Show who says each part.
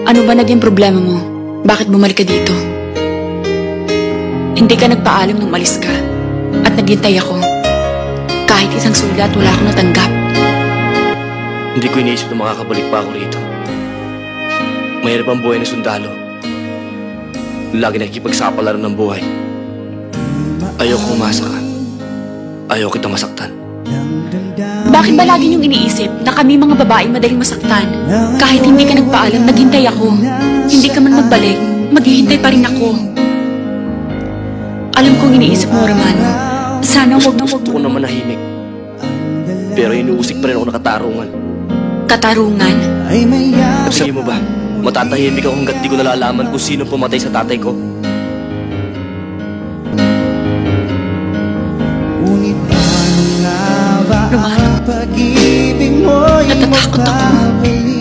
Speaker 1: Ano ba naging problema mo? Bakit bumalik ka dito? Hindi ka nagpaalam nung malis ka. At naghintay ako. Kahit isang sulat, wala akong natanggap.
Speaker 2: Hindi ko iniisip na makakabalik pa ako rito. Mahirap ang buhay ng sundalo. Lagi nakikipagsapalaran ng buhay. Ayoko umasa ka. Ayoko kitang masaktan.
Speaker 1: Bakit ba lagi niyong iniisip na kami mga babae madaling masaktan? Kahit hindi ka nagpaalam, naghintay ako. Hindi ka man magbalik, maghihintay pa rin ako. Alam kong iniisip mo, Romano. Sana wag
Speaker 2: Gusto ko naman nahimik. Pero inuusik pa rin ako na katarungan.
Speaker 1: katarungan.
Speaker 2: Sabi mo ba, matatahimik ako hanggat di ko nalalaman kung sino pumatay sa tatay ko?
Speaker 1: Romano, natatakot ako.